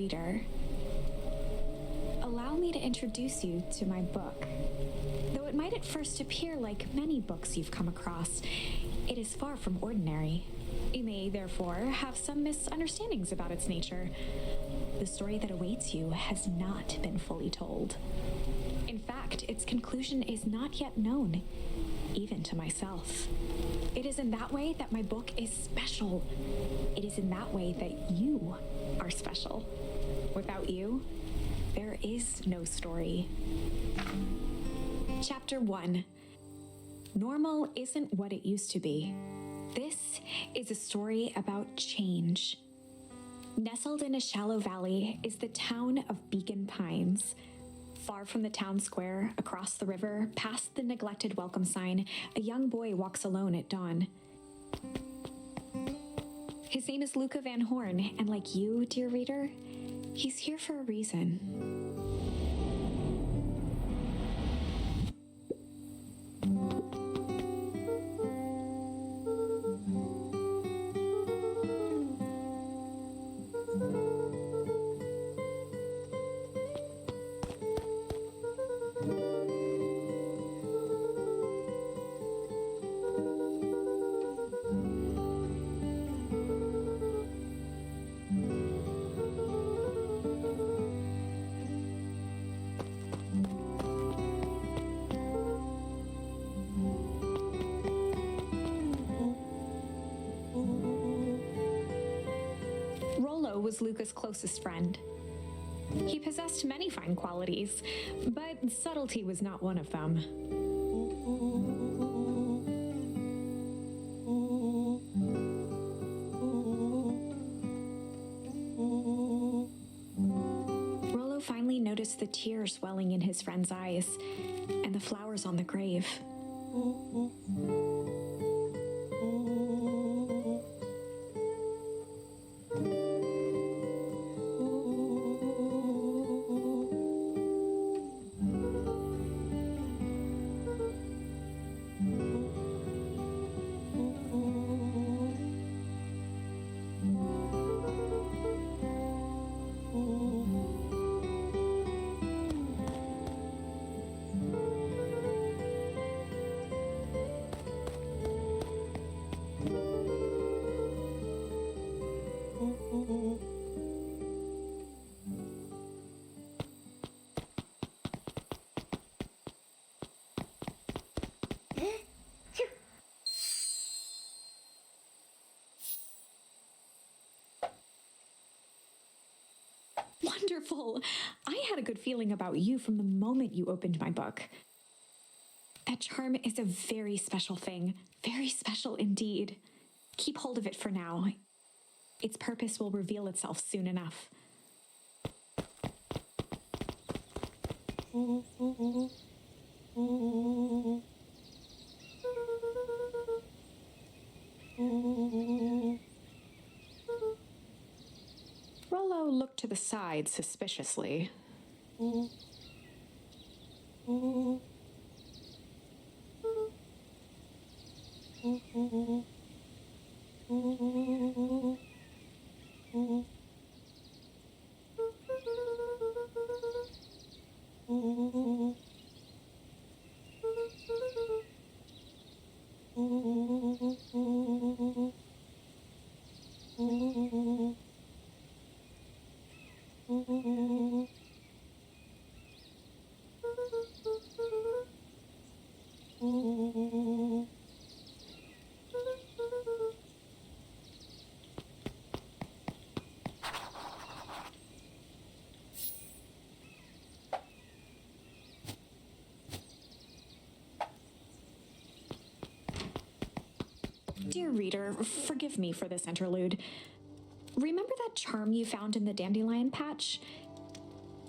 reader, allow me to introduce you to my book. Though it might at first appear like many books you've come across, it is far from ordinary. You may, therefore, have some misunderstandings about its nature. The story that awaits you has not been fully told. In fact, its conclusion is not yet known, even to myself. It is in that way that my book is special. It is in that way that you are special. Without you, there is no story. Chapter 1. Normal isn't what it used to be. This is a story about change. Nestled in a shallow valley is the town of Beacon Pines. Far from the town square, across the river, past the neglected welcome sign, a young boy walks alone at dawn. His name is Luca Van Horn, and like you, dear reader, he's here for a reason. Was Luca's closest friend. He possessed many fine qualities, but subtlety was not one of them. Rollo finally noticed the tears welling in his friend's eyes and the flowers on the grave. Wonderful! I had a good feeling about you from the moment you opened my book. That charm is a very special thing, very special indeed. Keep hold of it for now. Its purpose will reveal itself soon enough. Rollo looked to the side suspiciously. Dear reader, forgive me for this interlude. Remember that charm you found in the dandelion patch?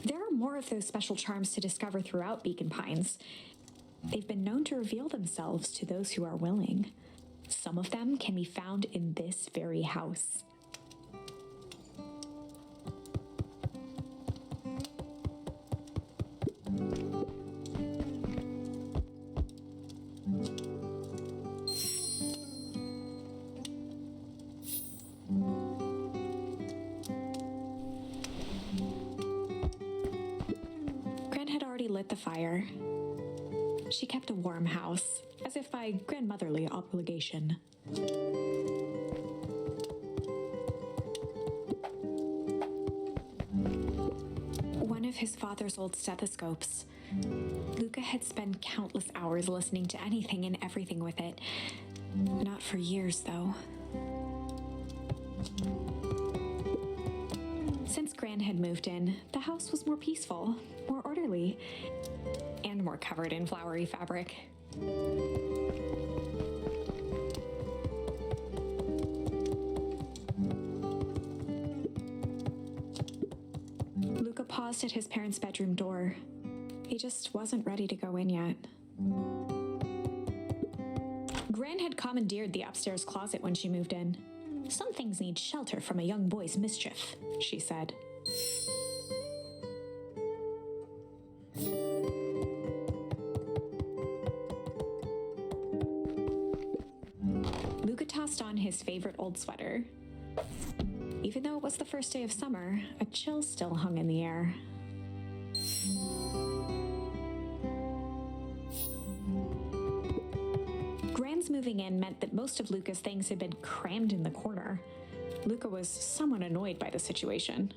There are more of those special charms to discover throughout Beacon Pines. They've been known to reveal themselves to those who are willing. Some of them can be found in this very house. the fire. She kept a warm house, as if by grandmotherly obligation. One of his father's old stethoscopes. Luca had spent countless hours listening to anything and everything with it. Not for years, though. Since Gran had moved in, the house was more peaceful, more orderly, and more covered in flowery fabric. Luca paused at his parents' bedroom door. He just wasn't ready to go in yet. Gran had commandeered the upstairs closet when she moved in. "Some things need shelter from a young boy's mischief," she said. Luca tossed on his favorite old sweater. Even though it was the first day of summer, a chill still hung in the air. Gran's moving in meant that most of Luca's things had been crammed in the corner. Luca was somewhat annoyed by the situation.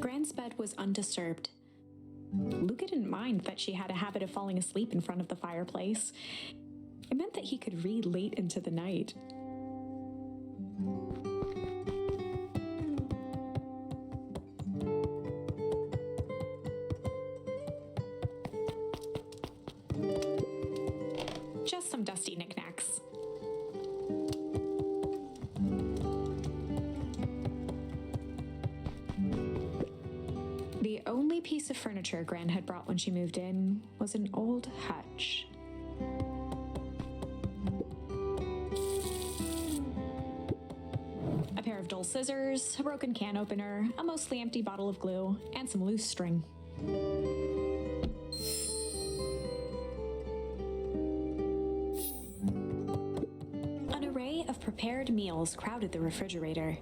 Gran's bed was undisturbed. Luca didn't mind that she had a habit of falling asleep in front of the fireplace. It meant that he could read late into the night. Just some dusty knickknacks. The only piece of furniture Gran had brought when she moved in was an old hutch. A pair of dull scissors, a broken can opener, a mostly empty bottle of glue, and some loose string. An array of prepared meals crowded the refrigerator,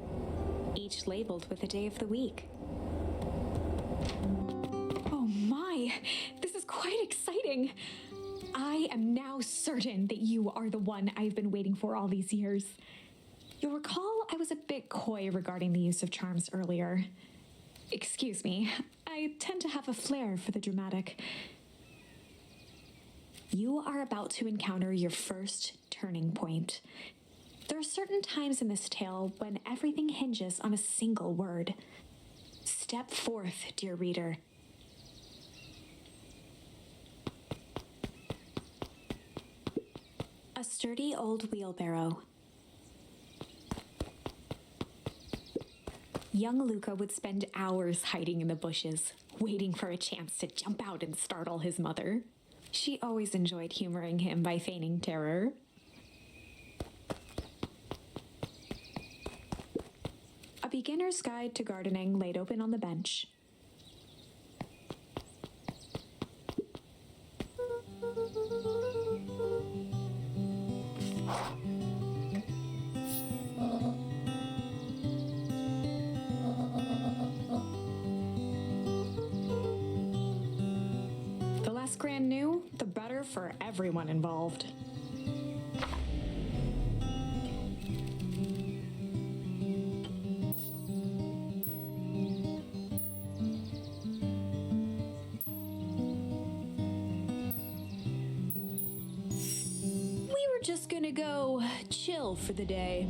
each labeled with the day of the week. Oh my, this is quite exciting. I am now certain that you are the one I've been waiting for all these years. You'll recall I was a bit coy regarding the use of charms earlier. Excuse me, I tend to have a flair for the dramatic. You are about to encounter your first turning point. There are certain times in this tale when everything hinges on a single word. Step forth, dear reader. A sturdy old wheelbarrow. Young Luca would spend hours hiding in the bushes, waiting for a chance to jump out and startle his mother. She always enjoyed humoring him by feigning terror. A beginner's guide to gardening laid open on the bench. The less Gran knew, the better for everyone involved. Just gonna go chill for the day.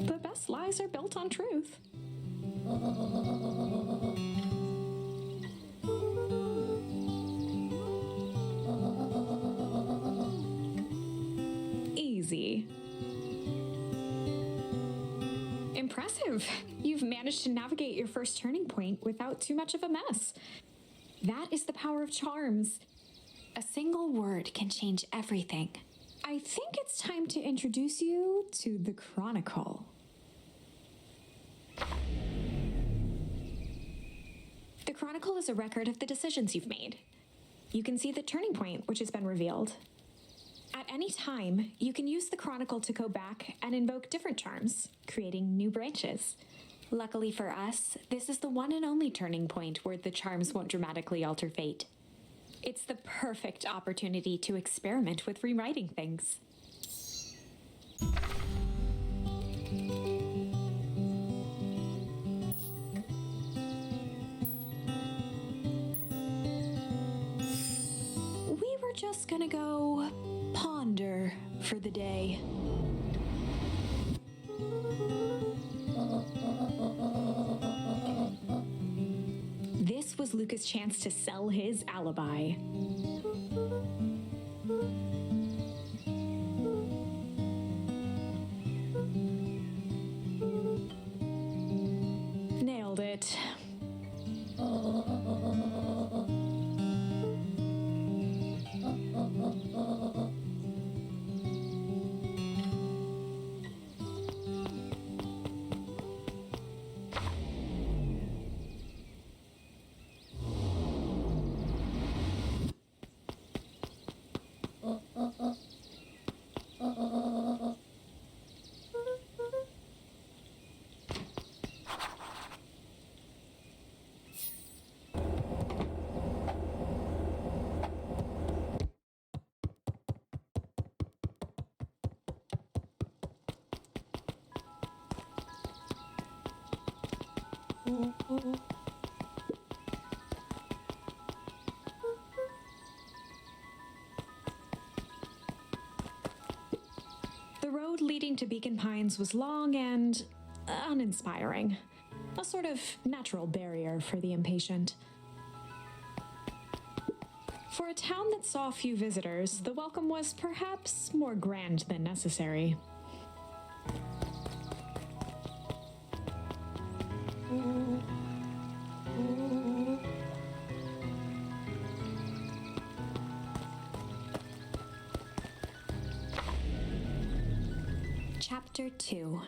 The best lies are built on truth. Easy. Impressive. You've managed to navigate your first turning point without too much of a mess. That is the power of charms. A single word can change everything. I think it's time to introduce you to the Chronicle. The Chronicle is a record of the decisions you've made. You can see the turning point which has been revealed. At any time, you can use the Chronicle to go back and invoke different charms, creating new branches. Luckily for us, this is the one and only turning point where the charms won't dramatically alter fate. It's the perfect opportunity to experiment with rewriting things. We were just gonna go ponder for the day. This was Luca's chance to sell his alibi. Nailed it. The road leading to Beacon Pines was long and uninspiring, a sort of natural barrier for the impatient. For a town that saw few visitors, the welcome was perhaps more grand than necessary. Chapter 2.